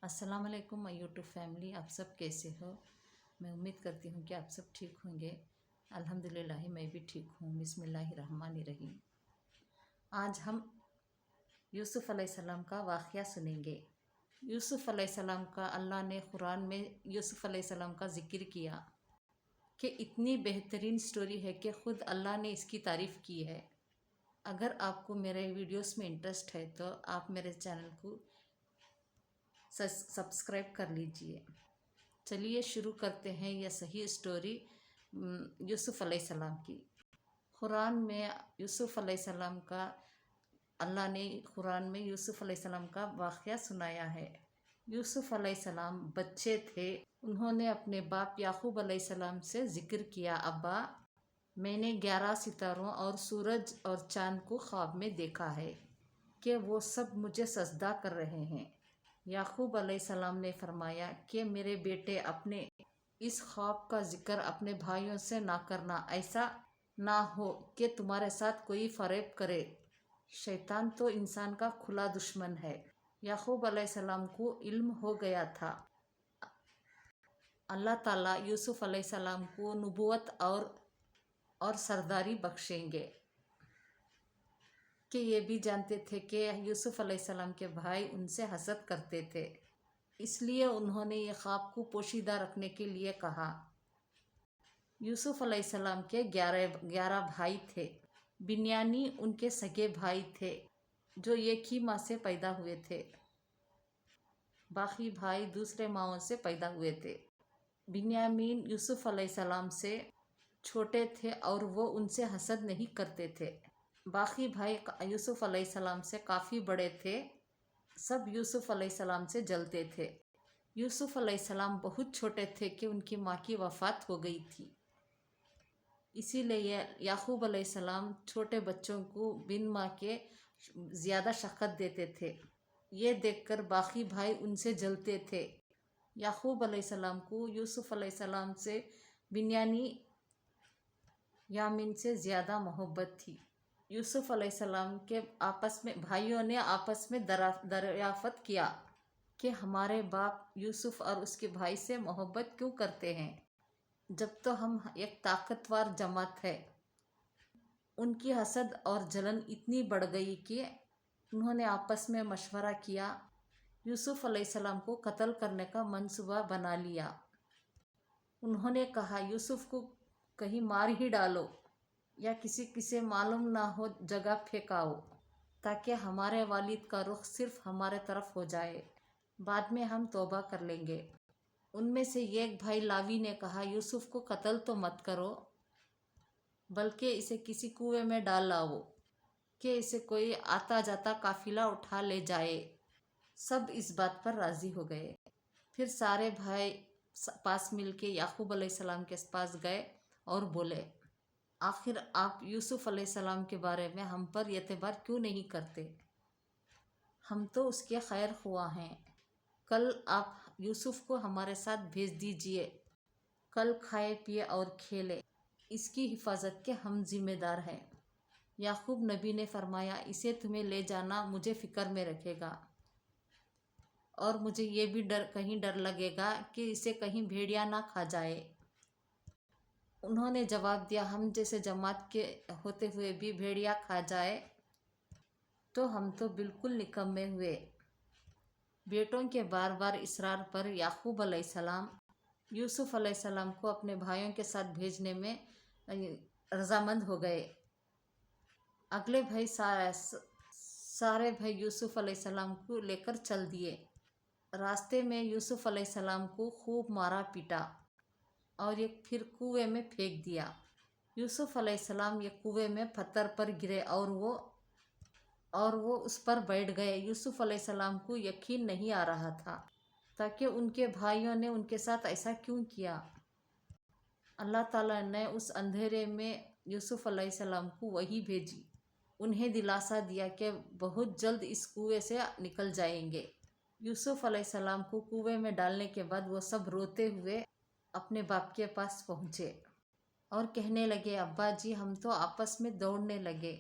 अस्सलाम वालेकुम my YouTube family. आप सब कैसे हो? मैं उम्मीद करती हूँ कि आप सब ठीक होंगे। अल्हम्दुलिल्लाह मैं भी ठीक हूँ। बिस्मिल्लाहिर्रहमानिर्रहीम। आज हम यूसुफ़ अलैहिस्सलाम का वाक़या सुनेंगे। यूसुफ़ अलैहिस्सलाम का अल्लाह ने कुरान में यूसुफ़ अलैहिस्सलाम का ज़िक्र किया कि इतनी बेहतरीन स्टोरी है कि ख़ुद अल्लाह ने इसकी तारीफ़ की है। अगर आपको मेरे वीडियोस में इंटरेस्ट है तो आप मेरे चैनल को सब्सक्राइब कर लीजिए। चलिए शुरू करते हैं यह सही स्टोरी यूसुफ़ अलैहिस्सलाम की। कुरान में यूसुफ़ अलैहिस्सलाम का अल्लाह ने कुरान में यूसुफ़ अलैहिस्सलाम का वाक़या सुनाया है। यूसुफ़ अलैहिस्सलाम बच्चे थे। उन्होंने अपने बाप याकूब अलैहिस्सलाम से ज़िक्र किया, अब्बा मैंने 11 सितारों और सूरज और चाँद को ख्वाब में देखा है कि वो सब मुझे सजदा कर रहे हैं। याकूब अलैहिस्सलाम ने फरमाया कि मेरे बेटे, अपने इस ख्वाब का जिक्र अपने भाइयों से ना करना। ऐसा ना हो कि तुम्हारे साथ कोई फरेब करे। शैतान तो इंसान का खुला दुश्मन है। याकूब अलैहिस्सलाम को इल्म हो गया था अल्लाह ताला यूसुफ़ अलैहिस्सलाम को नबूवत और सरदारी बख्शेंगे, कि ये भी जानते थे कि यूसुफ़ अलैहिस्सलाम के भाई उनसे हसद करते थे। इसलिए उन्होंने ये ख्वाब को पोशीदा रखने के लिए कहा। यूसुफ़ अलैहिस्सलाम के 11 भाई थे। बिन्यानी उनके सगे भाई थे जो एक ही माँ से पैदा हुए थे। बाकी भाई दूसरे माँओं से पैदा हुए थे। बिन्यामीन यूसुफ़ अलैहिस्सलाम से छोटे थे और वो उनसे हसद नहीं करते थे। बाकी भाई यूसुफ़ अलैहिस्सलाम से काफ़ी बड़े थे। सब यूसुफ़ अलैहिस्सलाम से जलते थे। यूसुफ़ अलैहिस्सलाम बहुत छोटे थे कि उनकी माँ की वफ़ात हो गई थी। इसीलिए याकूब अलैहिस्सलाम छोटे बच्चों को बिन माँ के ज़्यादा शफ़क़त देते थे। ये देखकर बाकी भाई उनसे जलते थे। याकूब अलैहिस्सलाम को यूसुफ़ अलैहिस्सलाम से यामीन से ज़्यादा मोहब्बत थी। यूसुफ़ अलैहिस्सलाम के भाइयों ने आपस में दरियाफ़त किया कि हमारे बाप यूसुफ़ और उसके भाई से मोहब्बत क्यों करते हैं, जब तो हम एक ताकतवर जमात है। उनकी हसद और जलन इतनी बढ़ गई कि उन्होंने आपस में मशवरा किया, यूसुफ़ अलैहिस्सलाम को कत्ल करने का मंसूबा बना लिया। उन्होंने कहा, यूसुफ़ को कहीं मार ही डालो या किसी मालूम ना हो जगह फेंकाओ, ताकि हमारे वालिद का रुख सिर्फ हमारे तरफ हो जाए। बाद में हम तौबा कर लेंगे। उनमें से एक भाई लावी ने कहा, यूसुफ़ को कत्ल तो मत करो, बल्कि इसे किसी कुएं में डाल लाओ कि इसे कोई आता जाता काफिला उठा ले जाए। सब इस बात पर राज़ी हो गए। फिर सारे भाई पास मिलके याकूब अलैहिस्सलाम के पास गए और बोले, आखिर आप यूसुफ़ अलैहिस्सलाम के बारे में हम पर एतबार क्यों नहीं करते? हम तो उसके खैर ख्वाह हैं। कल आप यूसुफ़ को हमारे साथ भेज दीजिए। कल खाए पिए और खेले। इसकी हिफाजत के हम जिम्मेदार हैं। याकूब नबी ने फरमाया, इसे तुम्हें ले जाना मुझे फ़िक्र में रखेगा और मुझे ये भी कहीं डर लगेगा कि इसे कहीं भेड़िया ना खा जाए। उन्होंने जवाब दिया, हम जैसे जमात के होते हुए भी भेड़िया खा जाए तो हम तो बिल्कुल निकम्मे हुए। बेटों के बार बार इसरार पर याकूब अलैहिस्सलाम यूसुफ़ अलैहिस्सलाम को अपने भाइयों के साथ भेजने में रज़ामंद हो गए। अगले भाई सारे भाई यूसुफ़ अलैहिस्सलाम को लेकर चल दिए। रास्ते में यूसुफ़ अलैहिस्सलाम को खूब मारा पीटा और एक फिर कुएं में फेंक दिया। यूसुफ़ अलैहिस्सलाम एक कुएं में पत्थर पर गिरे और वो उस पर बैठ गए। यूसुफ़ अलैहिस्सलाम को यकीन नहीं आ रहा था ताकि उनके भाइयों ने उनके साथ ऐसा क्यों किया। अल्लाह ताला ने उस अंधेरे में यूसुफ़ अलैहिस्सलाम को वही भेजी। उन्हें दिलासा दिया कि बहुत जल्द इस कुएं से निकल जाएंगे। यूसुफ़ अलैहिस्सलाम को कुएं में डालने के बाद वो सब रोते हुए अपने बाप के पास पहुँचे और कहने लगे, अब्बा जी, हम तो आपस में दौड़ने लगे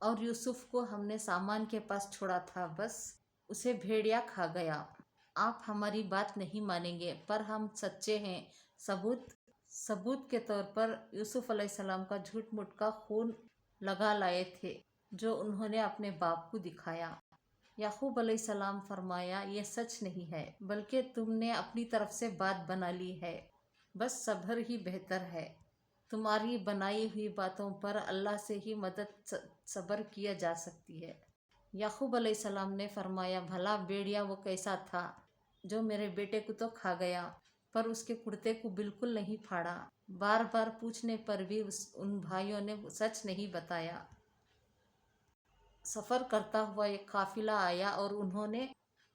और यूसुफ़ को हमने सामान के पास छोड़ा था, बस उसे भेड़िया खा गया। आप हमारी बात नहीं मानेंगे पर हम सच्चे हैं। सबूत के तौर पर यूसुफ अलैहिस्सलाम का झूठ मूठ का खून लगा लाए थे जो उन्होंने अपने बाप को दिखाया। याकूब अलैहिस्सलाम फरमाया, ये सच नहीं है बल्कि तुमने अपनी तरफ से बात बना ली है। बस सब्र ही बेहतर है। तुम्हारी बनाई हुई बातों पर अल्लाह से ही मदद सब्र किया जा सकती है। याकूब अलैहिस्सलाम ने फरमाया, भला भेड़िया वो कैसा था जो मेरे बेटे को तो खा गया पर उसके कुर्ते को बिल्कुल नहीं फाड़ा। बार बार पूछने पर भी उन भाइयों ने सच नहीं बताया। सफ़र करता हुआ एक काफिला आया और उन्होंने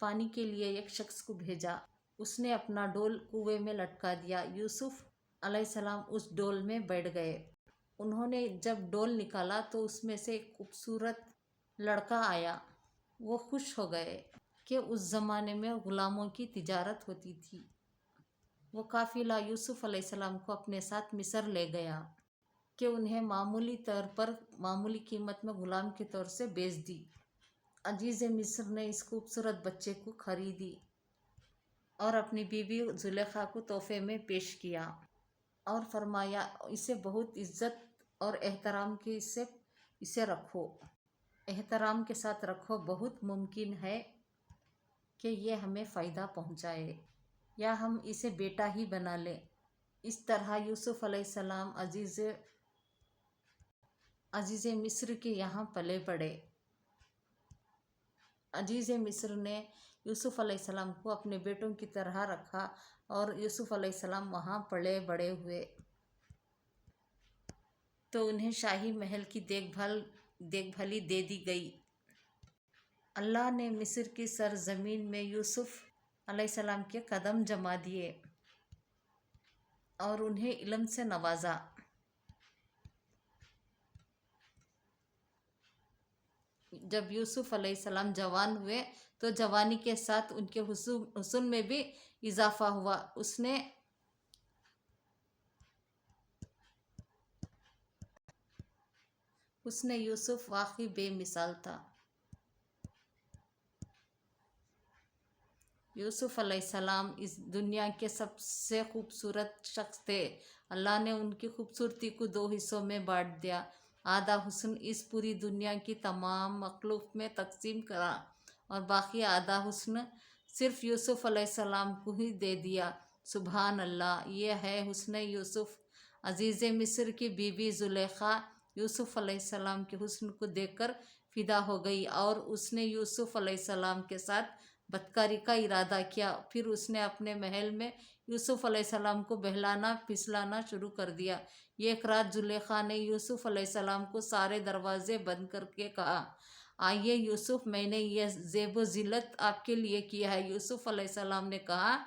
पानी के लिए एक शख्स को भेजा। उसने अपना डोल कुएं में लटका दिया। यूसुफ अलैहिस्सलाम उस डोल में बैठ गए। उन्होंने जब डोल निकाला तो उसमें से एक खूबसूरत लड़का आया। वो खुश हो गए कि उस ज़माने में ग़ुलामों की तिजारत होती थी। वो काफिला यूसुफ अलैहिस्सलाम को अपने साथ मिस्र ले गया कि उन्हें मामूली तौर पर मामूली कीमत में ग़ुलाम के तौर से बेच दी। अजीज़ मिस्र ने इस खूबसूरत बच्चे को खरीदी और अपनी बीवी जुलेखा को तोहफे में पेश किया और फरमाया, इसे बहुत इज्जत और एहतराम के इसे रखो, एहतराम के साथ रखो। बहुत मुमकिन है कि ये हमें फ़ायदा पहुँचाए या हम इसे बेटा ही बना लें। इस तरह यूसुफ अलैहिस्सलाम अजीज़ मिस्र के यहाँ पले पड़े। अजीज़ मिस्र ने यूसुफ अलैहिस्सलाम को अपने बेटों की तरह रखा और यूसुफ अलैहिस्सलाम वहाँ पले बड़े हुए तो उन्हें शाही महल की देखभाली दे दी गई। अल्लाह ने मिस्र की सरजमीन में यूसुफ अलैहिस्सलाम के कदम जमा दिए और उन्हें इल्म से नवाजा। जब यूसुफ अलैहिस्सलाम जवान हुए तो जवानी के साथ उनके हुस्न में भी इजाफा हुआ। उसने यूसुफ वाकई बेमिसाल था। यूसुफ अलैहिस्सलाम इस दुनिया के सबसे खूबसूरत शख्स थे। अल्लाह ने उनकी खूबसूरती को दो हिस्सों में बांट दिया। आधा हुस्न इस पूरी दुनिया की तमाम मखलूक में तकसीम करा और बाकी आधा हुस्न सिर्फ यूसुफ अलैहिस्सलाम को ही दे दिया। सुभान अल्लाह, ये है हुस्न यूसुफ। अजीज़ मिस्र की बीवी जुलेखा यूसुफ अलैहिस्सलाम के हुस्न को देखकर फ़िदा हो गई और उसने यूसुफ अलैहिस्सलाम के साथ बदकारी का इरादा किया। फिर उसने अपने महल में यूसुफ अलैहिस्सलाम को बहलाना फिसलाना शुरू कर दिया। एक रात जुलेखा ने यूसुफ अलैहिस्सलाम को सारे दरवाजे बंद करके कहा, आइए यूसुफ, मैंने यह ज़ेब ज़िल्लत आपके लिए किया है। यूसुफ अलैहिस्सलाम ने कहा,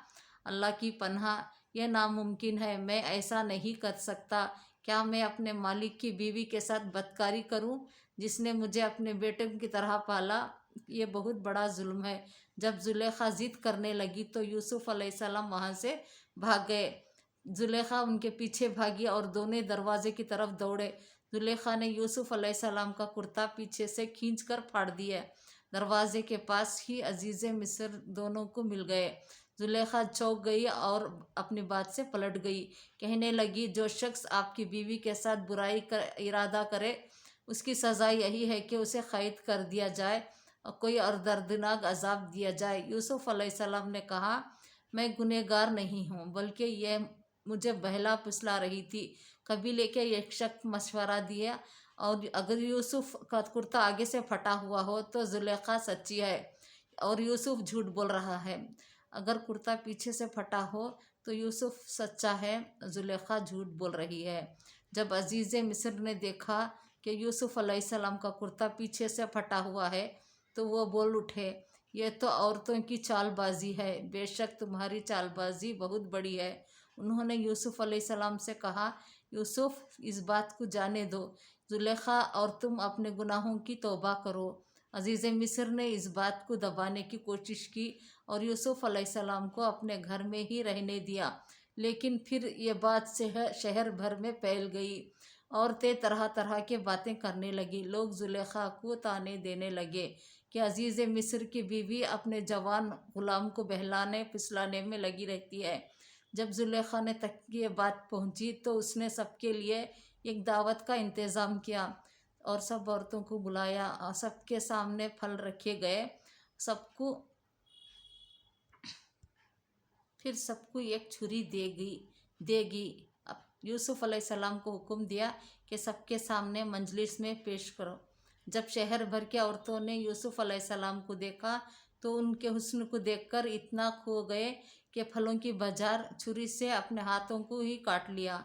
अल्लाह की पनाह, यह नामुमकिन है, मैं ऐसा नहीं कर सकता। क्या मैं अपने मालिक की बीवी के साथ बदकारी करूं जिसने मुझे अपने बेटे की तरह पाला? ये बहुत बड़ा जुल्म है। जब जुलेखा जिद करने लगी तो यूसुफ अलैहिस्सलाम वहाँ से भाग गए। जुलेखा उनके पीछे भागी और दोनों दरवाजे की तरफ दौड़े। जुलेखा ने यूसुफ अलैहिस्सलाम का कुर्ता पीछे से खींचकर फाड़ दिया। दरवाजे के पास ही अजीज़ मिस्र दोनों को मिल गए। जुलेखा चौंक गई और अपनी बात से पलट गई। कहने लगी, जो शख्स आपकी बीवी के साथ बुराई का इरादा करे उसकी सज़ा यही है कि उसे कैद कर दिया जाए और कोई और दर्दनाक अजाब दिया जाए। यूसुफ अलैहिस्सलाम ने कहा, मैं गुनहगार नहीं हूँ बल्कि यह मुझे बहला फुसला रही थी। कबीले के एक शख्स मशवरा दिया और अगर यूसुफ का कुर्ता आगे से फटा हुआ हो तो जुलेखा सच्ची है और यूसुफ झूठ बोल रहा है। अगर कुर्ता पीछे से फटा हो तो यूसुफ सच्चा है, जुलेखा झूठ बोल रही है। जब अजीज़ मिस्र ने देखा कि यूसुफ अलैहिस्सलाम का कुर्ता पीछे से फटा हुआ है तो वो बोल उठे, यह तो औरतों की चालबाजी है, बेशक तुम्हारी चालबाजी बहुत बड़ी है। उन्होंने यूसुफ अलैहिस्सलाम से कहा, यूसुफ, इस बात को जाने दो जुलेखा और तुम अपने गुनाहों की तौबा करो। अजीज़ मिस्र ने इस बात को दबाने की कोशिश की और यूसुफ अलैहिस्सलाम को अपने घर में ही रहने दिया। लेकिन फिर ये बात शहर भर में फैल गई। औरतें तरह तरह की बातें करने लगी। लोग जुलेखा को ताने देने लगे کہ عزیز مصر کی بیوی اپنے جوان غلام کو بہلانے پھسلانے میں لگی رہتی ہے۔ جب زلیخا نے تک یہ بات پہنچی تو اس نے سب کے لیے ایک دعوت کا انتظام کیا اور سب عورتوں کو بلایا اور سب کے سامنے پھل رکھے گئے۔ پھر سب کو ایک چھری دے گی۔ اب یوسف علیہ السلام کو حکم دیا کہ سب کے سامنے مجلس میں پیش کرو۔ جب شہر بھر کی عورتوں نے یوسف علیہ السلام کو دیکھا تو ان کے حسن کو دیکھ کر اتنا کھو گئے کہ پھلوں کی بجار چھری سے اپنے ہاتھوں کو ہی کاٹ لیا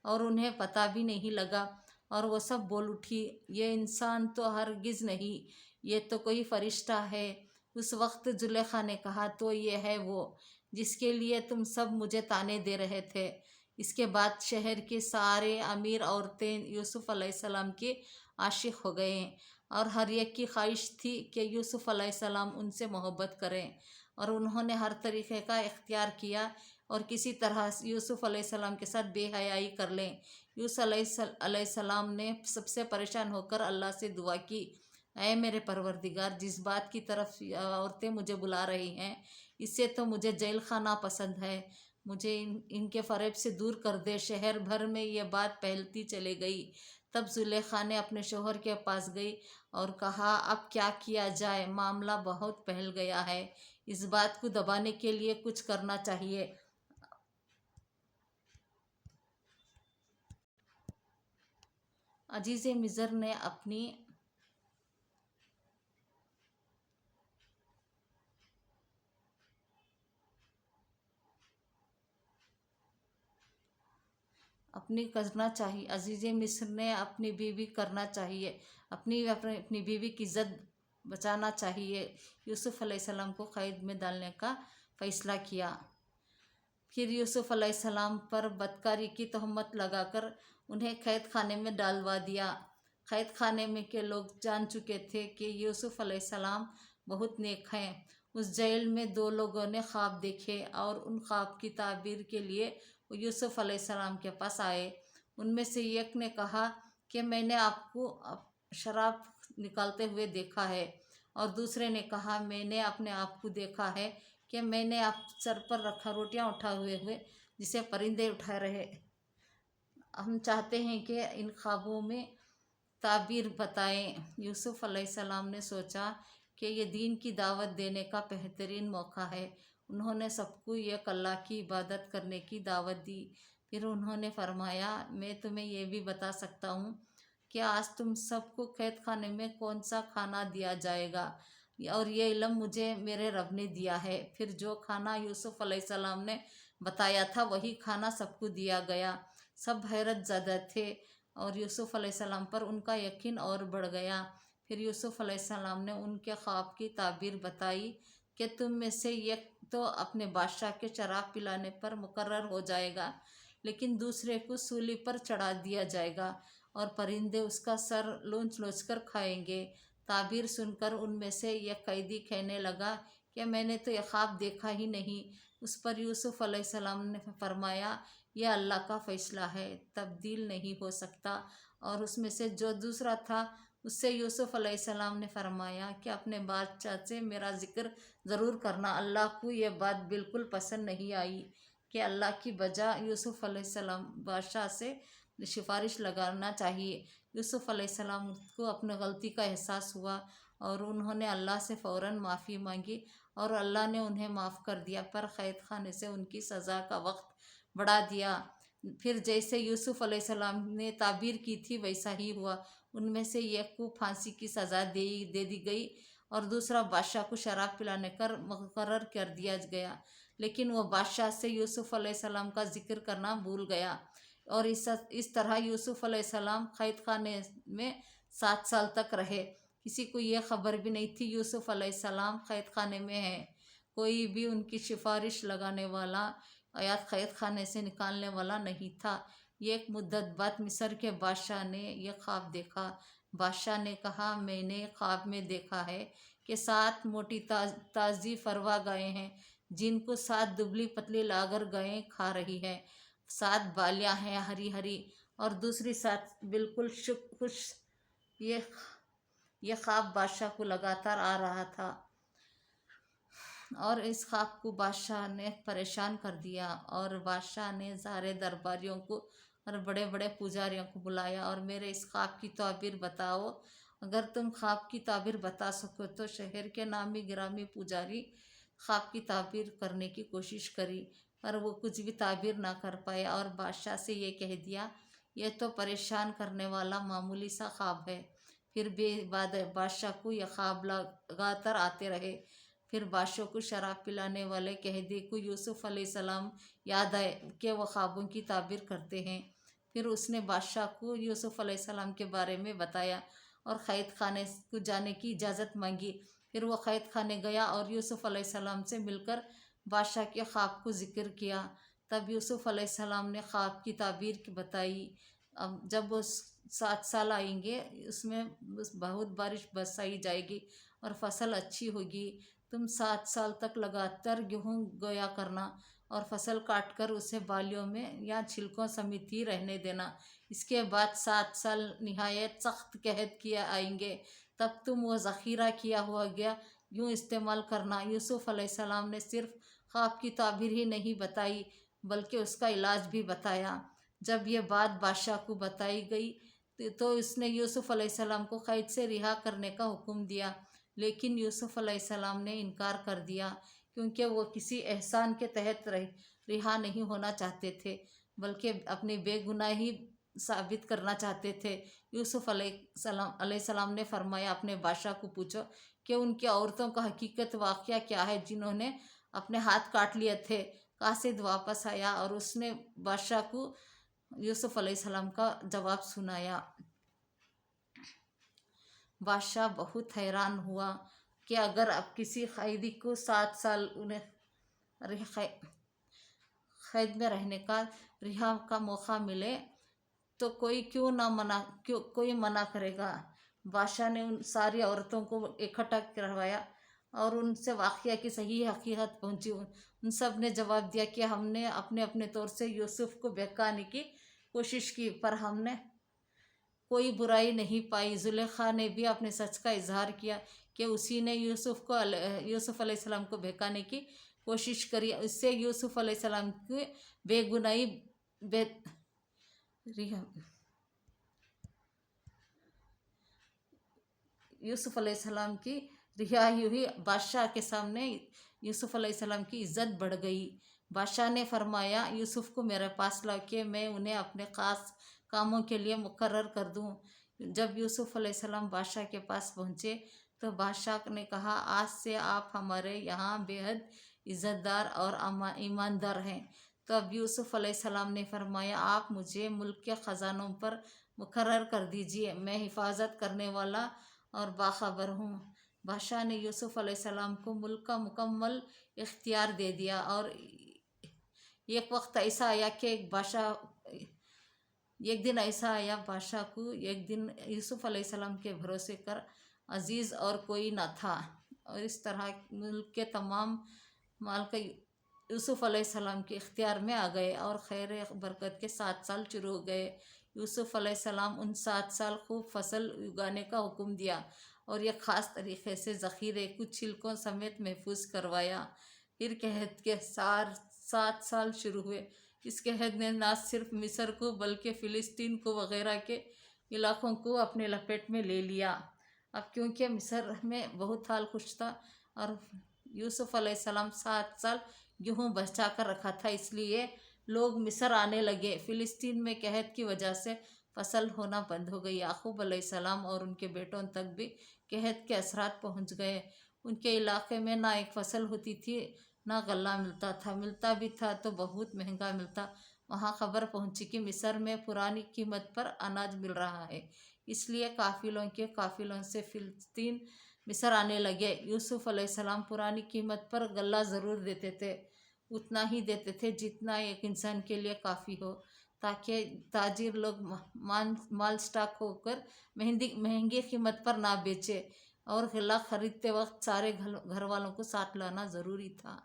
اور انہیں پتہ بھی نہیں لگا، اور وہ سب بول اٹھی، یہ انسان تو ہرگز نہیں، یہ تو کوئی فرشتہ ہے۔ اس وقت زلیخا نے کہا، تو یہ ہے وہ جس کے لیے تم سب مجھے طعنے دے رہے تھے۔ اس کے بعد شہر کے سارے امیر عورتیں یوسف علیہ السلام کی عاشق ہو گئے اور ہر ایک کی خواہش تھی کہ یوسف علیہ السلام ان سے محبت کریں، اور انہوں نے ہر طریقے کا اختیار کیا اور کسی طرح یوسف علیہ السلام کے ساتھ بے حیائی کر لیں۔ یوسف علیہ السلام نے سب سے پریشان ہو کر اللہ سے دعا کی، اے میرے پروردگار، جس بات کی طرف عورتیں مجھے بلا رہی ہیں اس سے تو مجھے جیل خانہ پسند ہے، مجھے ان کے فریب سے دور کر دے۔ شہر بھر میں یہ بات پھیلتی چلی گئی۔ تب زلیخا نے اپنے شوہر کے پاس گئی اور کہا، اب کیا کیا جائے، معاملہ بہت پھیل گیا ہے، اس بات کو دبانے کے لیے کچھ کرنا چاہیے۔ عزیز مصر نے عزیز مصر نے اپنی بیوی کرنا چاہیے، اپنی بیوی کی عزت بچانا چاہیے۔ یوسف علیہ السلام کو قید میں ڈالنے کا فیصلہ کیا۔ پھر یوسف علیہ السلام پر بدکاری کی تہمت لگا کر انہیں قید خانے میں ڈالوا دیا۔ قید خانے میں کے لوگ جان چکے تھے کہ یوسف علیہ السلام بہت نیک ہیں۔ اس جیل میں 2 لوگوں نے خواب دیکھے اور ان خواب کی تعبیر کے لیے وہ یوسف علیہ السلام کے پاس آئے۔ ان میں سے ایک نے کہا کہ میں نے آپ کو شراب نکالتے ہوئے دیکھا ہے، اور دوسرے نے کہا، میں نے اپنے آپ کو دیکھا ہے کہ میں نے آپ سر پر رکھا روٹیاں اٹھائے ہوئے جسے پرندے اٹھا رہے۔ ہم چاہتے ہیں کہ ان خوابوں میں تعبیر بتائیں۔ یوسف علیہ السلام نے سوچا کہ یہ دین کی دعوت دینے کا بہترین موقع ہے۔ انہوں نے سب کو ایک اللہ کی عبادت کرنے کی دعوت دی۔ پھر انہوں نے فرمایا، میں تمہیں یہ بھی بتا سکتا ہوں کہ آج تم سب کو قید خانے میں کون سا کھانا دیا جائے گا، اور یہ علم مجھے میرے رب نے دیا ہے۔ پھر جو کھانا یوسف علیہ السلام نے بتایا تھا وہی کھانا سب کو دیا گیا۔ سب حیرت زدہ تھے اور یوسف علیہ السلام پر ان کا یقین اور بڑھ گیا۔ پھر یوسف علیہ السلام نے ان کے خواب کی تعبیر بتائی کہ تم میں سے ایک تو اپنے بادشاہ کے شراب پلانے پر مقرر ہو جائے گا، لیکن دوسرے کو سولی پر چڑھا دیا جائے گا اور پرندے اس کا سر لوچ لوچ کر کھائیں گے۔ تعبیر سن کر ان میں سے ایک قیدی کہنے لگا کہ میں نے تو یہ خواب دیکھا ہی نہیں۔ اس پر یوسف علیہ السلام نے فرمایا، یہ اللہ کا فیصلہ ہے، تبدیل نہیں ہو سکتا۔ اور اس میں سے جو دوسرا تھا اس سے یوسف علیہ السلام نے فرمایا کہ اپنے بادشاہ سے میرا ذکر ضرور کرنا۔ اللہ کو یہ بات بالکل پسند نہیں آئی کہ اللہ کی بجا یوسف علیہ السلام بادشاہ سے سفارش لگانا چاہیے۔ یوسف علیہ السلام کو اپنی غلطی کا احساس ہوا اور انہوں نے اللہ سے فوراً معافی مانگی اور اللہ نے انہیں معاف کر دیا، پر قید خانے سے ان کی سزا کا وقت بڑھا دیا۔ پھر جیسے یوسف علیہ السلام نے تعبیر کی تھی ویسا ہی ہوا۔ ان میں سے ایک کو پھانسی کی سزا دے دی گئی اور دوسرا بادشاہ کو شراب پلانے کر مقرر کر دیا گیا، لیکن وہ بادشاہ سے یوسف علیہ السلام کا ذکر کرنا بھول گیا، اور اس طرح یوسف علیہ السلام قید خانے میں 7 سال تک رہے۔ کسی کو یہ خبر بھی نہیں تھی یوسف علیہ السلام قید خانے میں ہیں۔ کوئی بھی ان کی سفارش لگانے والا یا قید خانے سے نکالنے والا نہیں تھا۔ ایک مدت بعد مصر کے بادشاہ نے یہ خواب دیکھا۔ بادشاہ نے کہا، میں نے خواب میں دیکھا ہے کہ 7 موٹی تازی فروا گائیں ہیں جن کو 7 دبلی پتلی لاغر گائیں کھا رہی ہیں۔ 7 بالیاں ہیں ہری ہری اور دوسری 7 بالکل خشک۔ یہ خواب بادشاہ کو لگاتار آ رہا تھا اور اس خواب کو بادشاہ نے پریشان کر دیا، اور بادشاہ نے سارے درباریوں کو اور بڑے بڑے پجاریوں کو بلایا اور میرے اس خواب کی تعبیر بتاؤ، اگر تم خواب کی تعبیر بتا سکو تو شہر کے نامی گرامی پجاری خواب کی تعبیر کرنے کی کوشش کری، پر وہ کچھ بھی تعبیر نہ کر پائے اور بادشاہ سے یہ کہہ دیا، یہ تو پریشان کرنے والا معمولی سا خواب ہے۔ پھر بھی بادشاہ کو یہ خواب لگاتار آتے رہے۔ پھر بادشاہ کو شراب پلانے والے قیدی کو یوسف علیہ السلام یاد آئے کہ وہ خوابوں کی تعبیر کرتے ہیں۔ پھر اس نے بادشاہ کو یوسف علیہ السلام کے بارے میں بتایا اور قید خانے کو جانے کی اجازت مانگی۔ پھر وہ قید خانے گیا اور یوسف علیہ السلام سے مل کر بادشاہ کے خواب کو ذکر کیا۔ تب یوسف علیہ السلام نے خواب کی تعبیر بتائی، اب جب وہ 7 سال آئیں گے اس میں بہت بارش برسائی جائے گی اور فصل اچھی ہوگی، تم 7 سال تک لگاتار گیہوں گویا کرنا اور فصل کاٹ کر اسے بالیوں میں یا چھلکوں سمیت ہی رہنے دینا، اس کے بعد 7 سال نہایت سخت قحط کیا آئیں گے، تب تم وہ ذخیرہ کیا ہوا گیا یوں استعمال کرنا۔ یوسف علیہ السلام نے صرف خواب کی تعبیر ہی نہیں بتائی بلکہ اس کا علاج بھی بتایا۔ جب یہ بات بادشاہ کو بتائی گئی تو اس نے یوسف علیہ السلام کو قید سے رہا کرنے کا حکم دیا، لیکن یوسف علیہ السلام نے انکار کر دیا کیونکہ وہ کسی احسان کے تحت رہا نہیں ہونا چاہتے تھے بلکہ اپنی بے گناہی ثابت کرنا چاہتے تھے۔ یوسف علیہ السلام نے فرمایا، اپنے بادشاہ کو پوچھو کہ ان کی عورتوں کا حقیقت واقعہ کیا ہے جنہوں نے اپنے ہاتھ کاٹ لیے تھے۔ قاصد واپس آیا اور اس نے بادشاہ کو یوسف علیہ السلام کا جواب سنایا۔ بادشاہ بہت حیران ہوا کہ اگر اب کسی قیدی کو 7 سال قید میں رہنے کا رہا کا موقع ملے تو کوئی منع کرے گا۔ بادشاہ نے ان ساری عورتوں کو اکٹھا کروایا اور ان سے واقعہ کی صحیح حقیقت پوچھی۔ ان سب نے جواب دیا کہ ہم نے اپنے اپنے طور سے یوسف کو بہکانے کی کوشش کی پر ہم نے کوئی برائی نہیں پائی۔ زلیخا نے بھی اپنے سچ کا اظہار کیا کہ اسی نے یوسف علیہ السلام کو بہکانے کی کوشش کری، اس سے یوسف علیہ السلام کی بے گناہی یوسف علیہ السلام کی رہائی ہوئی۔ بادشاہ کے سامنے یوسف علیہ السلام کی عزت بڑھ گئی۔ بادشاہ نے فرمایا، یوسف کو میرے پاس لاؤ کہ میں انہیں اپنے خاص کاموں کے لیے مقرر کر دوں۔ جب یوسف علیہ السلام بادشاہ کے پاس پہنچے تو بادشاہ نے کہا، آج سے آپ ہمارے یہاں بے حد عزت دار اور ایماندار ہیں۔ تو اب یوسف علیہ السلام نے فرمایا، آپ مجھے ملک کے خزانوں پر مقرر کر دیجئے، میں حفاظت کرنے والا اور باخبر ہوں۔ بادشاہ نے یوسف علیہ السلام کو ملک کا مکمل اختیار دے دیا۔ اور ایک وقت ایسا آیا کہ بادشاہ کو ایک دن یوسف علیہ السلام کے بھروسے کر عزیز اور کوئی نہ تھا، اور اس طرح ملک کے تمام مال کا یوسف علیہ السلام کے اختیار میں آ گئے اور خیر برکت کے 7 سال شروع ہو گئے۔ یوسف علیہ السلام ان 7 سال خوب فصل اگانے کا حکم دیا اور ایک خاص طریقے سے ذخیرے کو چھلکوں سمیت محفوظ کروایا۔ پھر قحط کے 7 سال شروع ہوئے۔ اس قحط نے نہ صرف مصر کو بلکہ فلسطین کو وغیرہ کے علاقوں کو اپنے لپیٹ میں لے لیا۔ اب کیونکہ مصر میں بہت حال خوش تھا اور یوسف علیہ السلام 7 سال گیہوں بچا کر رکھا تھا، اس لیے لوگ مصر آنے لگے۔ فلسطین میں قحط کی وجہ سے فصل ہونا بند ہو گئی۔ یعقوب علیہ السلام اور ان کے بیٹوں تک بھی قحط کے اثرات پہنچ گئے۔ ان کے علاقے میں نہ ایک فصل ہوتی تھی نہ غلہ ملتا تھا، ملتا بھی تھا تو بہت مہنگا ملتا۔ وہاں خبر پہنچی کہ مصر میں پرانی قیمت پر اناج مل رہا ہے، اس لیے قافلوں سے فلسطین مصر آنے لگے۔ یوسف علیہ السلام پرانی قیمت پر غلہ ضرور دیتے تھے، اتنا ہی دیتے تھے جتنا ایک انسان کے لیے کافی ہو، تاکہ تاجر لوگ مال سٹاک ہو کر مہنگی قیمت پر نہ بیچے، اور غلہ خریدتے وقت سارے گھر والوں کو ساتھ لانا ضروری تھا۔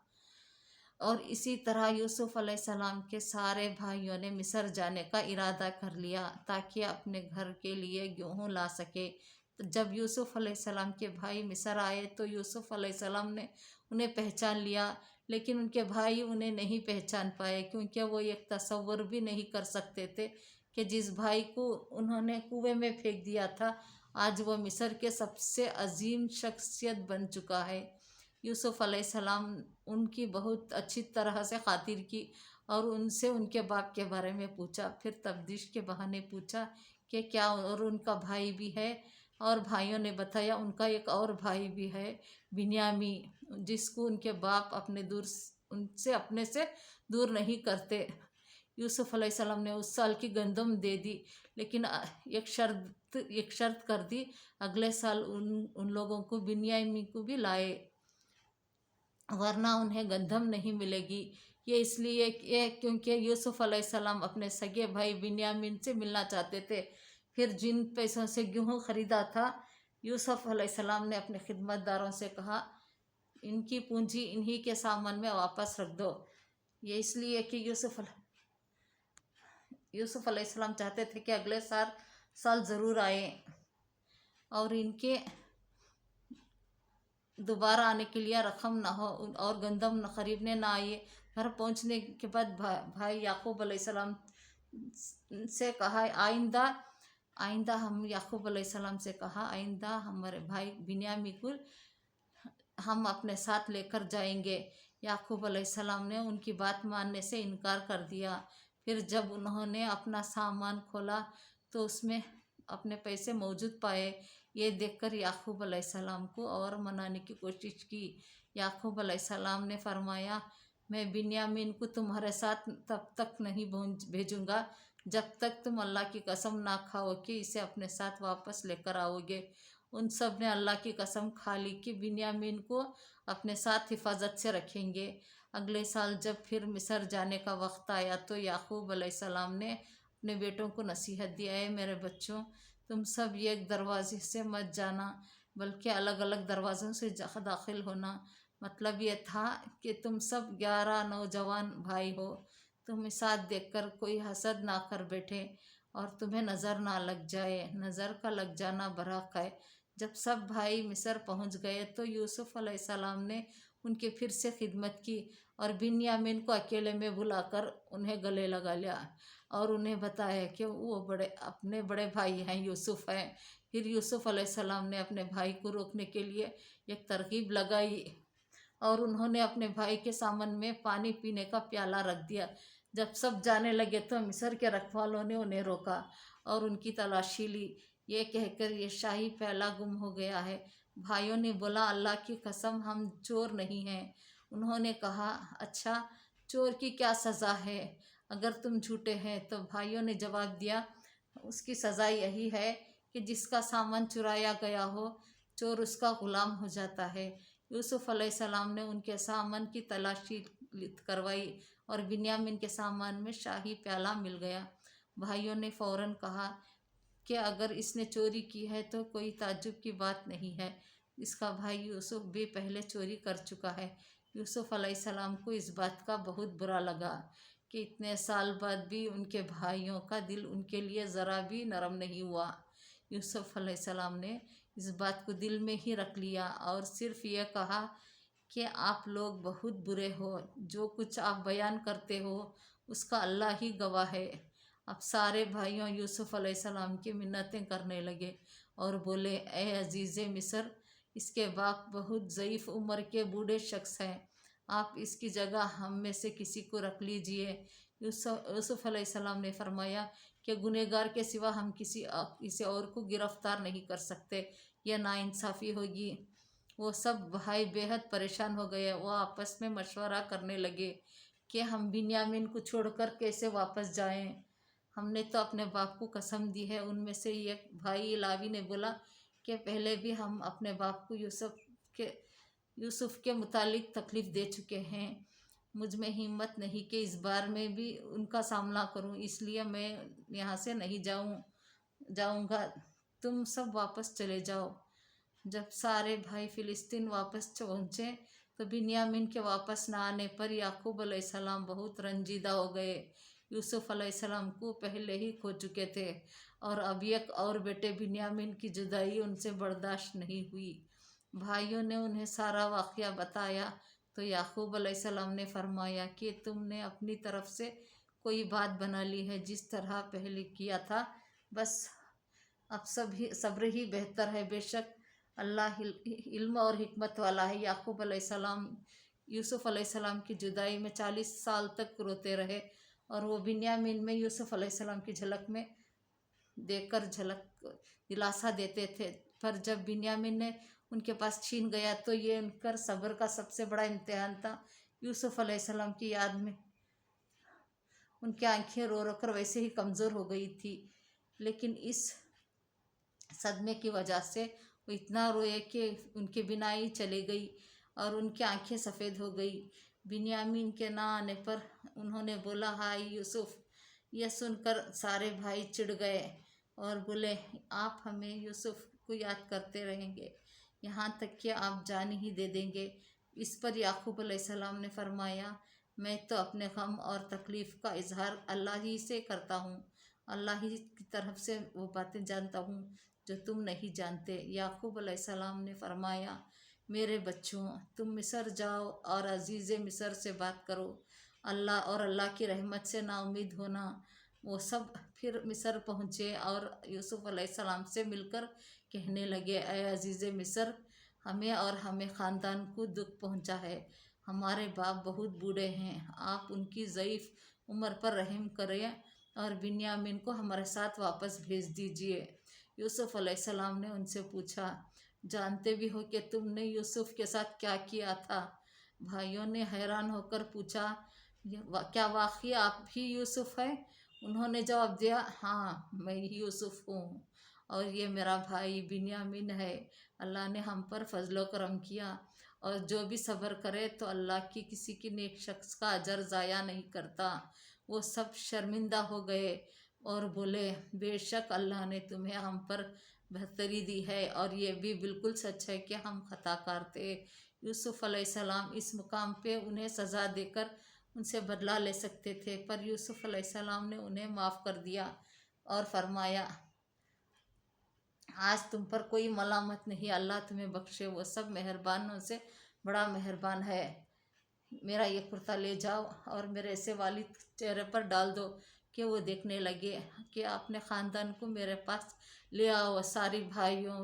اور اسی طرح یوسف علیہ السلام کے سارے بھائیوں نے مصر جانے کا ارادہ کر لیا تاکہ اپنے گھر کے لیے گیہوں لا سکے، तो जब यूसुफ अलैहिस्सलाम के भाई मिस्र आए तो यूसुफ अलैहिस्सलाम ने उन्हें पहचान लिया, लेकिन उनके भाई उन्हें नहीं पहचान पाए, क्योंकि वो एक तसव्वुर भी नहीं कर सकते थे कि जिस भाई को उन्होंने कुएं में फेंक दिया था, आज वो मिस्र के सबसे अजीम शख्सियत बन चुका है। यूसुफ अलैहिस्सलाम उनकी बहुत अच्छी तरह से खातिर की और उनसे उनके बाप के बारे में पूछा। फिर तफ्तीश के बहाने पूछा कि क्या और उनका भाई भी है, और भाइयों ने बताया उनका एक और भाई भी है, बिन्यामी, जिसको उनके बाप उनसे अपने से दूर नहीं करते। यूसुफ अलैहिस्सलाम ने उस साल की गंदम दे दी, लेकिन एक शर्त कर दी, अगले साल उन लोगों को बिन्यामी को भी लाए, वरना उन्हें गंदम नहीं मिलेगी। ये इसलिए क्योंकि यूसुफ अलैहिस्सलाम अपने सगे भाई बिन्यामीन से मिलना चाहते थे। फिर जिन पैसों से गेहूँ खरीदा था, यूसुफ अलैहिस्सलाम ने अपने खिदमतदारों से कहा, इनकी पूंजी इन्हीं के सामान में वापस रख दो। ये इसलिए कि यूसुफ अलैहिस्सलाम चाहते थे कि अगले साल ज़रूर आए और इनके दोबारा आने के लिए रकम ना हो और गंदम न खरीदने ना आए। घर पहुंचने के बाद भाई याकूब अलैहिस्सलाम से कहा, आइंदा हम याकूब अलैहिस्सलाम से कहा, आइंदा हमारे भाई बिन्यामी को हम अपने साथ लेकर जाएंगे। याकूब अलैहिस्सलाम ने उनकी बात मानने से इनकार कर दिया। फिर जब उन्होंने अपना सामान खोला तो उसमें अपने पैसे मौजूद पाए। ये देखकर याकूब अलैहिस्सलाम को और मनाने की कोशिश की। याकूब अलैहिस्सलाम ने फरमाया, मैं बिन्यामीन को तुम्हारे साथ तब तक नहीं भेजूंगा जब तक तुम अल्लाह की कसम ना खाओ कि इसे अपने साथ वापस लेकर आओगे। उन सब ने अल्लाह की कसम खा ली कि बिन्यामीन को अपने साथ हिफाजत से रखेंगे। अगले साल जब फिर मिस्र जाने का वक्त आया तो याकूब अलैहिस्सलाम ने अपने बेटों को नसीहत दिया, है मेरे बच्चों, तुम सब एक दरवाजे से मत जाना बल्कि अलग अलग दरवाज़ों से दाखिल होना। मतलब ये था कि तुम सब 11 नौजवान भाई हो, तुम्हें साथ देखकर कोई हसद ना कर बैठे और तुम्हें नज़र ना लग जाए। नज़र का लग जाना बराक है। जब सब भाई मिस्र पहुंच गए तो यूसुफ अलैहिस्सलाम ने उनकी फिर से खिदमत की और बिन्यामीन को अकेले में बुलाकर उन्हें गले लगा लिया और उन्हें बताया कि वो अपने बड़े भाई हैं, यूसुफ हैं। फिर यूसुफ अलैहिस्सलाम ने अपने भाई को रोकने के लिए एक तरकीब लगाई और उन्होंने अपने भाई के सामने में पानी पीने का प्याला रख दिया। जब सब जाने लगे तो मिस्र के रखवालों ने उन्हें रोका और उनकी तलाशी ली। ये कहकर ये शाही प्याला गुम हो गया है। भाइयों ने बोला, अल्लाह की कसम हम चोर नहीं हैं। उन्होंने कहा, अच्छा, चोर की क्या सज़ा है अगर तुम झूठे हैं? तो भाइयों ने जवाब दिया, उसकी सज़ा यही है कि जिसका सामान चुराया गया हो, चोर उसका गुलाम हो जाता है। यूसुफ अलैहिस्सलाम ने उनके सामान की तलाशी करवाई और बिन्यामीन के सामान में शाही प्याला मिल गया। भाइयों ने फ़ौरन कहा कि अगर इसने चोरी की है तो कोई ताज्जुब की बात नहीं है, इसका भाई यूसुफ भी पहले चोरी कर चुका है। यूसुफ अलैहिस्सलाम को इस बात का बहुत बुरा लगा कि इतने साल बाद भी उनके भाइयों का दिल उनके लिए ज़रा भी नरम नहीं हुआ। यूसुफ अलैहिस्सलाम ने इस बात को दिल में ही रख लिया और सिर्फ ये कहा कि आप लोग बहुत बुरे हो, जो कुछ आप बयान करते हो उसका अल्लाह ही गवाह है। अब सारे भाइयों यूसुफ अलैहिस्सलाम की मिन्नतें करने लगे और बोले, ए अजीज़े मिस्र, इसके बाप बहुत ज़ईफ़ उम्र के बूढ़े शख्स हैं, आप इसकी जगह हम में से किसी को रख लीजिए। यूसुफ अलैहिस्सलाम ने फरमाया कि गुनहगार के सिवा हम किसी और को गिरफ्तार नहीं कर सकते, यह नाइंसाफ़ी होगी। वो सब भाई बेहद परेशान हो गए। वो आपस में मशवरा करने लगे कि हम बिन्यामीन को छोड़कर कैसे वापस जाएं। हमने तो अपने बाप को कसम दी है। उनमें से एक भाई लावी ने बोला कि पहले भी हम अपने बाप को यूसुफ के मुतालिक तकलीफ़ दे चुके हैं। मुझ में हिम्मत नहीं कि इस बार में भी उनका सामना करूं, इसलिए मैं यहाँ से नहीं जाऊंगा। तुम सब वापस चले जाओ। जब सारे भाई फ़िलिस्तीन वापस पहुँचे तो बिन्यामीन के वापस न आने पर याकूब अलैहिस्सलाम बहुत रंजीदा हो गए। यूसुफ अलैहिस्सलाम को पहले ही खो चुके थे और अब एक और बेटे बिन्यामीन की जुदाई उनसे बर्दाश्त नहीं हुई। भाइयों ने उन्हें सारा वाक़या बताया तो याकूब अलैहिस्सलाम ने फरमाया कि तुमने अपनी तरफ से कोई बात बना ली है जिस तरह पहले किया था, बस अब सब्र ही बेहतर है। बेशक अल्लाह इल्म और हिकमत वाला है। याकूब अलैहिस्सलाम यूसुफ अलैहिस्सलाम की जुदाई में 40 साल तक रोते रहे और वो बिन्यामीन में यूसुफ अलैहिस्सलाम की झलक में देकर झलक दिलासा देते थे, पर जब बिन्यामीन ने उनके पास छीन गया तो ये उनकर सब्र का सबसे बड़ा इम्तिहान था। यूसुफ अलैहिस्सलाम की याद में उनकी आंखें रो रो कर वैसे ही कमज़ोर हो गई थी, लेकिन इस सदमे की वजह से वो इतना रोए कि उनके बिना ही चली गई और उनकी आंखें सफ़ेद हो गई। बिन्यामीन के ना आने पर उन्होंने बोला, हाय यूसुफ। यह सुनकर सारे भाई चिढ़ गए और बोले, आप हमें यूसुफ को याद करते रहेंगे, यहाँ तक कि आप जान ही दे देंगे। इस पर याकूब अलैहिस्सलाम ने फरमाया, मैं तो अपने गम और तकलीफ़ का इजहार अल्लाह ही से करता हूँ। अल्लाह ही की तरफ से वो बातें जानता हूँ जो तुम नहीं जानते। याकूब अलैहिस्सलाम ने फरमाया, मेरे बच्चों, तुम मिस्र जाओ और अजीज़ मिस्र से बात करो। अल्लाह और अल्लाह की रहमत से नाउमीद होना। वो सब फिर मिस्र पहुँचे और यूसुफ अलैहिस्सलाम से मिलकर कहने लगे, ऐ अजीज़ मिस्र, हमें और हमें ख़ानदान को दुख पहुँचा है। हमारे बाप बहुत बूढ़े हैं, आप उनकी ज़ईफ़ उम्र पर रहम करें और बिन्यामीन को हमारे साथ वापस भेज दीजिए। यूसुफ अलैहिस्सलाम ने उनसे पूछा, जानते भी हो कि तुमने यूसुफ के साथ क्या किया था? भाइयों ने हैरान होकर पूछा, क्या वाकई आप ही यूसुफ हैं? उन्होंने जवाब दिया, हाँ मैं ही यूसुफ हूँ और ये मेरा भाई बिन्यामीन है। अल्लाह ने हम पर फजलो करम किया और जो भी सब्र करे तो अल्लाह की किसी की नेक शख्स का अजर ज़ाया नहीं करता। वो सब शर्मिंदा हो गए और बोले, बेशक अल्लाह ने तुम्हें हम पर बेहतरी दी है और ये भी बिल्कुल सच है कि हम खताकार थे। यूसुफ अलैहिस्सलाम इस मुकाम पे उन्हें सज़ा देकर उनसे बदला ले सकते थे, पर यूसुफ अलैहिस्सलाम ने उन्हें माफ़ कर दिया और फरमाया, आज तुम पर कोई मलामत नहीं, अल्लाह तुम्हें बख्शे, वो सब मेहरबानों से बड़ा मेहरबान है। मेरा ये कुर्ता ले जाओ और मेरे ऐसे वालिद चेहरे पर डाल दो कि वो देखने लगे कि अपने ख़ानदान को मेरे पास ले आओ। सारी भाइयों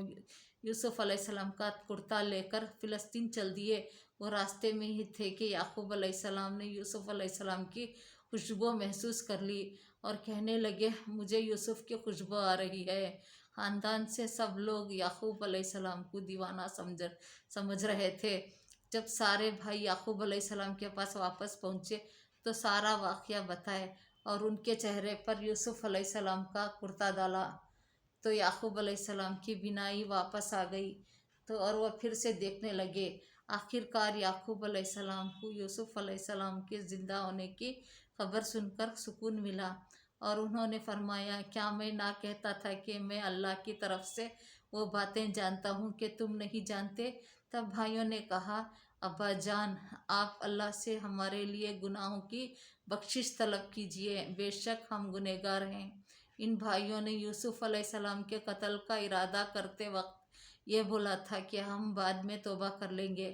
यूसुफ अलैहिस्सलाम का कुर्ता लेकर फ़िलिस्तीन चल दिए। वो रास्ते में ही थे कि याकूब अलैहिस्सलाम ने यूसुफ अलैहिस्सलाम की खुशबू महसूस कर ली और कहने लगे, मुझे यूसुफ की खुशबू आ रही है। ख़ानदान से सब लोग याकूब अलैहिस्सलाम को दीवाना समझ रहे थे। जब सारे भाई याकूब अलैहिस्सलाम के पास वापस पहुँचे तो सारा वाक़या बताए और उनके चेहरे पर यूसुफ अलैहिस्सलाम का कुर्ता डाला तो याकूब अलैहिस्सलाम की बिनाई वापस आ गई तो और वह फिर से देखने लगे। आखिरकार याकूब अलैहिस्सलाम को यूसुफ अलैहिस्सलाम के ज़िंदा होने की खबर सुनकर सुकून मिला और उन्होंने फरमाया, क्या मैं ना कहता था कि मैं अल्लाह की तरफ से वो बातें जानता हूँ कि तुम नहीं जानते। तब भाइयों ने कहा, अब्बा जान, आप अल्लाह से हमारे लिए गुनाहों की बख्शिश तलब कीजिए, बेशक हम गुनहगार हैं। इन भाइयों ने यूसुफ अलैहिस्सलाम के कत्ल का इरादा करते वक्त ये बोला था कि हम बाद में तौबा कर लेंगे,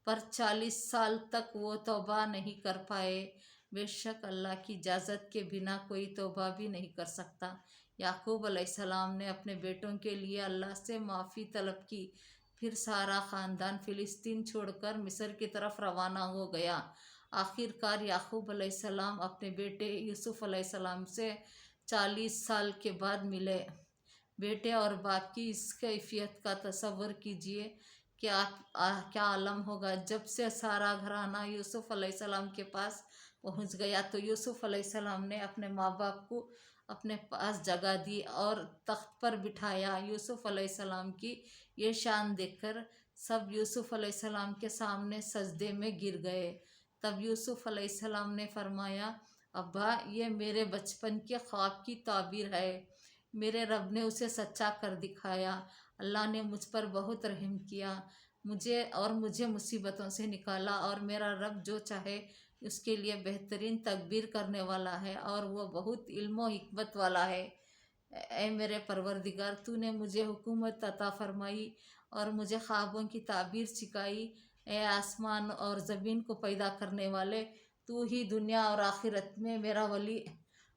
पर 40 साल तक वो तौबा नहीं कर पाए। बेशक अल्लाह की इजाज़त के बिना कोई तौबा भी नहीं कर सकता। याकूब अलैहिस्सलाम ने अपने बेटों के लिए अल्लाह से माफ़ी तलब की। फिर सारा ख़ानदान फ़िलिस्तीन छोड़कर मिस्र की तरफ रवाना हो गया। आखिरकार याकूब अलैहिस्सलाम अपने बेटे यूसुफ अलैहिस्सलाम से 40 साल के बाद मिले। बेटे और बाप की इस कैफियत का तसव्वुर कीजिए कि क्या आलम होगा। जब से सारा घराना यूसुफ अलैहिस्सलाम के पास पहुंच गया तो यूसुफ अलैहिस्सलाम ने अपने माँ बाप को अपने पास जगह दी और तख्त पर बिठाया। यूसुफ अलैहिस्सलाम की ये शान देखकर सब यूसुफ अलैहिस्सलाम के सामने सजदे में गिर गए। तब यूसुफ अलैहिस्सलाम ने फरमाया, अब्बा, ये मेरे बचपन के ख्वाब की ताबीर है, मेरे रब ने उसे सच्चा कर दिखाया। अल्लाह ने मुझ पर बहुत रहम किया, मुझे मुसीबतों से निकाला और मेरा रब जो चाहे اس کے لیے بہترین تدبیر کرنے والا ہے اور وہ بہت علم و حکمت والا ہے۔ اے میرے پروردگار، تو نے مجھے حکمت عطا فرمائی اور مجھے خوابوں کی تعبیر سکھائی۔ اے آسمان اور زمین کو پیدا کرنے والے، تو ہی دنیا اور آخرت میں میرا ولی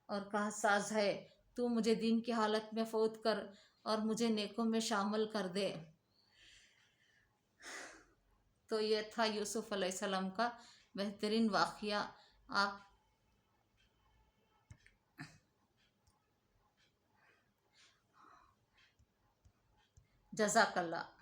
اور کہا ساز ہے۔ تو مجھے دین کی حالت میں فوت کر اور مجھے نیکوں میں شامل کر دے۔ تو یہ تھا یوسف علیہ السلام کا بہترین واقعہ۔ آپ جزاک اللہ۔